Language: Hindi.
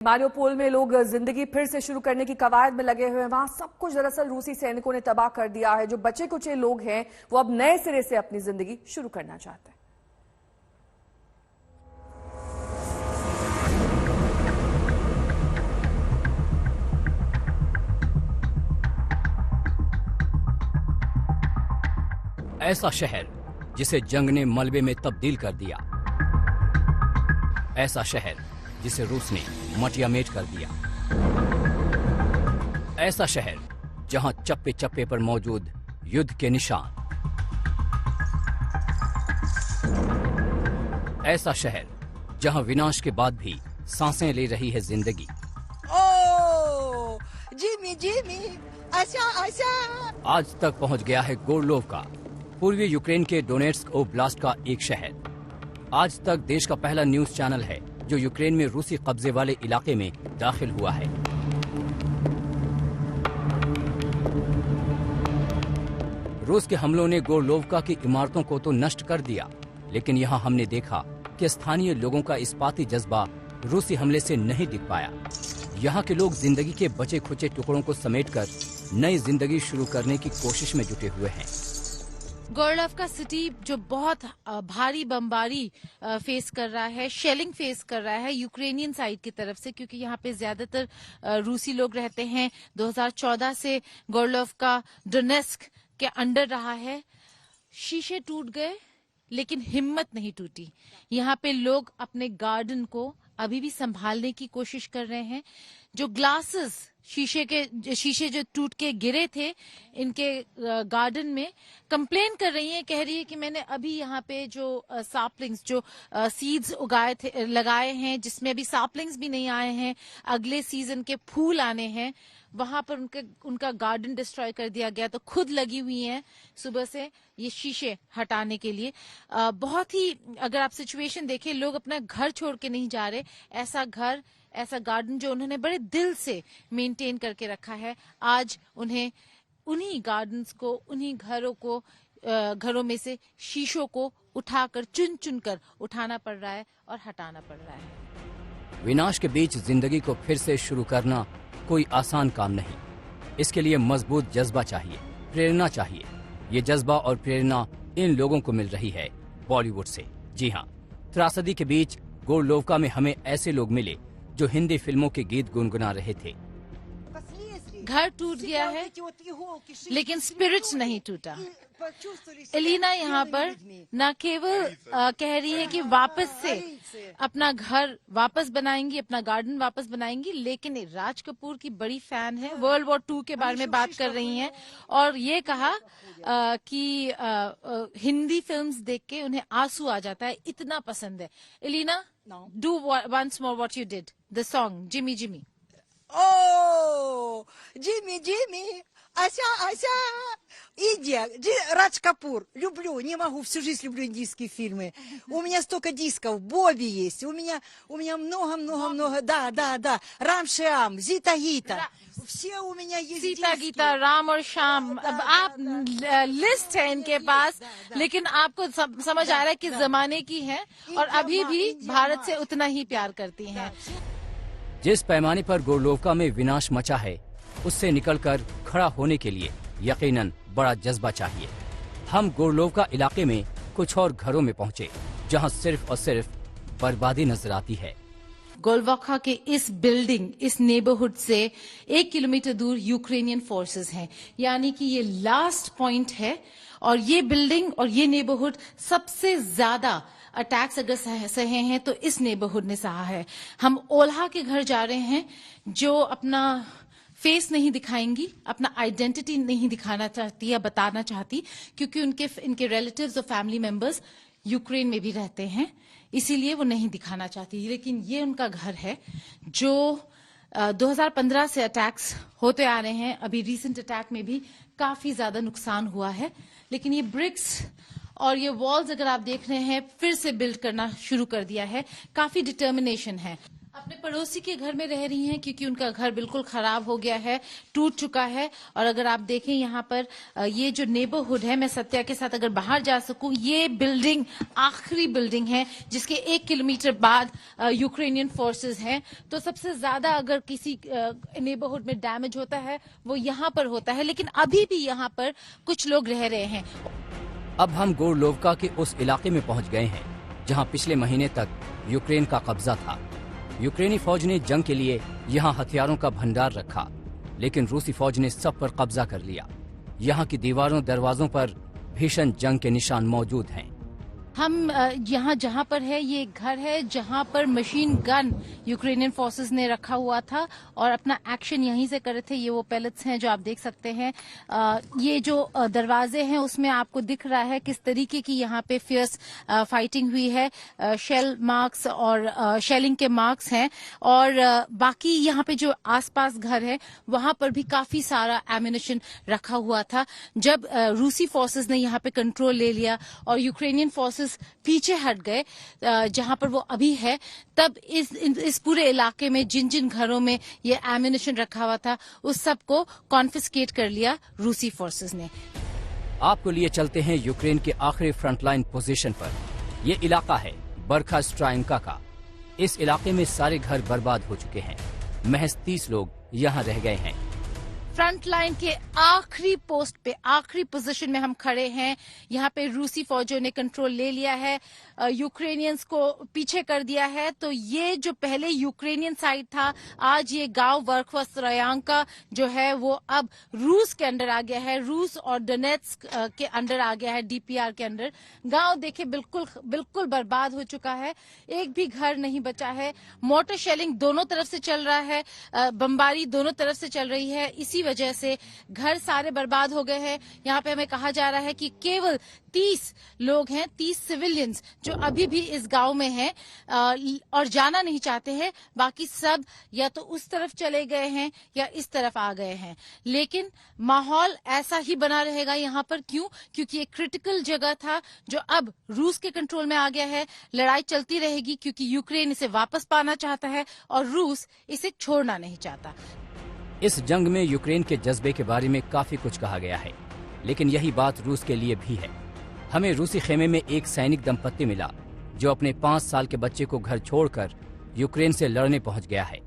मारियोपोल में लोग जिंदगी फिर से शुरू करने की कवायद में लगे हुए हैं। वहां सब कुछ दरअसल रूसी सैनिकों ने तबाह कर दिया है। जो बचे कुचे लोग हैं वो अब नए सिरे से अपनी जिंदगी शुरू करना चाहते हैं। ऐसा शहर जिसे जंग ने मलबे में तब्दील कर दिया, ऐसा शहर जिसे रूस ने मटियामेट कर दिया, ऐसा शहर जहां चप्पे चप्पे पर मौजूद युद्ध के निशान, ऐसा शहर जहां विनाश के बाद भी सांसें ले रही है जिंदगी। ओ जिमी जिमी आशा आशा आज तक पहुंच गया है गोरलोवका, पूर्वी यूक्रेन के डोनेट्स्क ओब्लास्ट का एक शहर। आज तक देश का पहला न्यूज चैनल है जो यूक्रेन में रूसी कब्जे वाले इलाके में दाखिल हुआ है। रूस के हमलों ने गोरलोवका की इमारतों को तो नष्ट कर दिया, लेकिन यहाँ हमने देखा कि स्थानीय लोगों का इस्पाती जज्बा रूसी हमले से नहीं दिख पाया। यहाँ के लोग जिंदगी के बचे खुचे टुकड़ों को समेटकर नई जिंदगी शुरू करने की कोशिश में जुटे हुए हैं। गोरलोवका सिटी जो बहुत भारी बमबारी फेस कर रहा है, शेलिंग फेस कर रहा है यूक्रेनियन साइड की तरफ से, क्योंकि यहाँ पे ज्यादातर रूसी लोग रहते हैं। 2014 से गोरलोवका डोनेट्स्क के अंडर रहा है। शीशे टूट गए लेकिन हिम्मत नहीं टूटी। यहाँ पे लोग अपने गार्डन को अभी भी संभालने की कोशिश कर रहे हैं। जो ग्लासेस शीशे जो टूट के गिरे थे इनके गार्डन में, कंप्लेन कर रही हैं, कह रही है कि मैंने अभी यहाँ पे जो सापलिंग्स जो सीड्स लगाए हैं, जिसमें अभी सापलिंग्स भी नहीं आए हैं, अगले सीजन के फूल आने हैं, वहां पर उनका गार्डन डिस्ट्रॉय कर दिया गया। तो खुद लगी हुई हैं सुबह से ये शीशे हटाने के लिए। बहुत ही, अगर आप सिचुएशन देखें, लोग अपना घर छोड़ के नहीं जा रहे। ऐसा गार्डन जो उन्होंने बड़े दिल से मेंटेन करके रखा है, आज उन्हें उन्हीं गार्डन्स को, उन्हीं घरों में से शीशों को उठाकर चुन कर उठाना पड़ रहा है और हटाना पड़ रहा है। विनाश के बीच जिंदगी को फिर से शुरू करना कोई आसान काम नहीं। इसके लिए मजबूत जज्बा चाहिए, प्रेरणा चाहिए। ये जज्बा और प्रेरणा इन लोगों को मिल रही है बॉलीवुड से। जी हाँ, त्रासदी के बीच गोरलोवका में हमें ऐसे लोग मिले जो हिंदी फिल्मों के गीत गुनगुना रहे थे। घर टूट गया है लेकिन स्पिरिट नहीं टूटा। एलिना यहाँ पर न केवल कह रही है कि वापस से अपना घर वापस बनाएंगी, अपना गार्डन वापस बनाएंगी, लेकिन राज कपूर की बड़ी फैन है। वर्ल्ड वॉर 2 के बारे में बात कर रही हैं और ये कहा कि हिंदी फिल्म्स देख के उन्हें आंसू आ जाता है, इतना पसंद है। Elina, do once more what you did, the song Jimmy Jimmy. О, Джимми, Джимми, Ася, Индия, Радж Капур, люблю, не могу, всю жизнь люблю индийские фильмы. У меня столько дисков, Бобби есть, у меня много, да, Рам Шиам, Зита Гита, все у меня есть Sita диски. Gita, Ram और श्याम, अब आप लिस्ट है इनके पास, लेकिन आपको समझ आ रहा है कि जमाने की है और अभी भी भारत से उतना ही प्यार करती हैं। जिस पैमाने पर गोरलोवका में विनाश मचा है, उससे निकलकर खड़ा होने के लिए यकीनन बड़ा जज्बा चाहिए। हम गोरलोवका इलाके में कुछ और घरों में पहुंचे जहां सिर्फ और सिर्फ बर्बादी नजर आती है। गोरलोवका के इस नेबरहुड से 1 किलोमीटर दूर यूक्रेनियन फोर्सेस हैं, यानी कि ये लास्ट पॉइंट है और ये बिल्डिंग और ये नेबरहुड सबसे ज्यादा अटैक्स अगर सहे हैं तो इस नेबरहुड ने सहा है। हम ओल्हा के घर जा रहे हैं जो अपना फेस नहीं दिखाएंगी, अपना आइडेंटिटी नहीं दिखाना चाहती या बताना चाहती, क्योंकि इनके रिलेटिव्स और फैमिली मेंबर्स यूक्रेन में भी रहते हैं, इसीलिए वो नहीं दिखाना चाहती। लेकिन ये उनका घर है जो 2015 से अटैक्स होते आ रहे हैं। अभी रिसेंट अटैक में भी काफी ज्यादा नुकसान हुआ है, लेकिन ये ब्रिक्स और ये वॉल्स अगर आप देख रहे हैं फिर से बिल्ड करना शुरू कर दिया है। काफी डिटर्मिनेशन है। अपने पड़ोसी के घर में रह रही हैं क्योंकि उनका घर बिल्कुल खराब हो गया है, टूट चुका है। और अगर आप देखें यहाँ पर ये जो नेबरहुड है, मैं सत्या के साथ अगर बाहर जा सकूं, ये बिल्डिंग आखिरी बिल्डिंग है जिसके 1 किलोमीटर बाद यूक्रेनियन फोर्सेस हैं। तो सबसे ज्यादा अगर किसी नेबरहुड में डैमेज होता है वो यहाँ पर होता है, लेकिन अभी भी यहाँ पर कुछ लोग रह रहे हैं। अब हम गोरलोवका के उस इलाके में पहुंच गए हैं जहां पिछले महीने तक यूक्रेन का कब्जा था। यूक्रेनी फौज ने जंग के लिए यहां हथियारों का भंडार रखा, लेकिन रूसी फौज ने सब पर कब्जा कर लिया। यहां की दीवारों दरवाजों पर भीषण जंग के निशान मौजूद हैं। हम यहाँ जहाँ पर है, ये एक घर है जहाँ पर मशीन गन यूक्रेनियन फोर्सेस ने रखा हुआ था और अपना एक्शन यहीं से कर रहे थे। ये वो पैलेट्स हैं जो आप देख सकते हैं। ये जो दरवाजे हैं उसमें आपको दिख रहा है किस तरीके की यहाँ पे फियर्स फाइटिंग हुई है। शेल मार्क्स और शेलिंग के मार्क्स हैं। और बाकी यहाँ पे जो आसपास घर है वहां पर भी काफी सारा एम्यूनिशन रखा हुआ था। जब रूसी फोर्सेस ने यहाँ पे कंट्रोल ले लिया और यूक्रेनियन फोर्सेस पीछे हट गए जहां पर वो अभी है, तब इस पूरे इलाके में जिन जिन घरों में ये एम्यूनिशन रखा हुआ था उस सब को कॉन्फिस्केट कर लिया रूसी फोर्सेस ने। आपको लिए चलते हैं यूक्रेन के आखिरी फ्रंटलाइन पोजीशन पर। ये इलाका है बरखा स्ट्राइंका का। इस इलाके में सारे घर बर्बाद हो चुके हैं। महज 30 लोग यहाँ रह गए हैं। फ्रंट लाइन के आखिरी पोस्ट पे, आखिरी पोजीशन में हम खड़े हैं। यहाँ पे रूसी फौजों ने कंट्रोल ले लिया है, यूक्रेनियंस को पीछे कर दिया है। तो ये जो पहले यूक्रेनियन साइड था, आज ये गांव वर्खोस्त्रायांका जो है वो अब रूस के अंडर आ गया है। रूस और डोनेट्स्क के अंडर आ गया है, डीपीआर के अंडर। गांव देखे बिल्कुल बर्बाद हो चुका है, एक भी घर नहीं बचा है। मोटर शेलिंग दोनों तरफ से चल रहा है, बमबारी दोनों तरफ से चल रही है। इसी वजह से घर सारे बर्बाद हो गए हैं। यहाँ पे हमें कहा जा रहा है कि केवल 30 लोग हैं, 30 सिविलियंस जो अभी भी इस गांव में हैं और जाना नहीं चाहते हैं। बाकी सब या तो उस तरफ चले गए हैं या इस तरफ आ गए हैं। लेकिन माहौल ऐसा ही बना रहेगा यहाँ पर। क्यों? क्योंकि ये क्रिटिकल जगह था जो अब रूस के कंट्रोल में आ गया है। लड़ाई चलती रहेगी क्योंकि यूक्रेन इसे वापस पाना चाहता है और रूस इसे छोड़ना नहीं चाहता। इस जंग में यूक्रेन के जज्बे के बारे में काफी कुछ कहा गया है, लेकिन यही बात रूस के लिए भी है। हमें रूसी खेमे में एक सैनिक दंपत्ति मिला जो अपने 5 साल के बच्चे को घर छोड़कर यूक्रेन से लड़ने पहुंच गया है।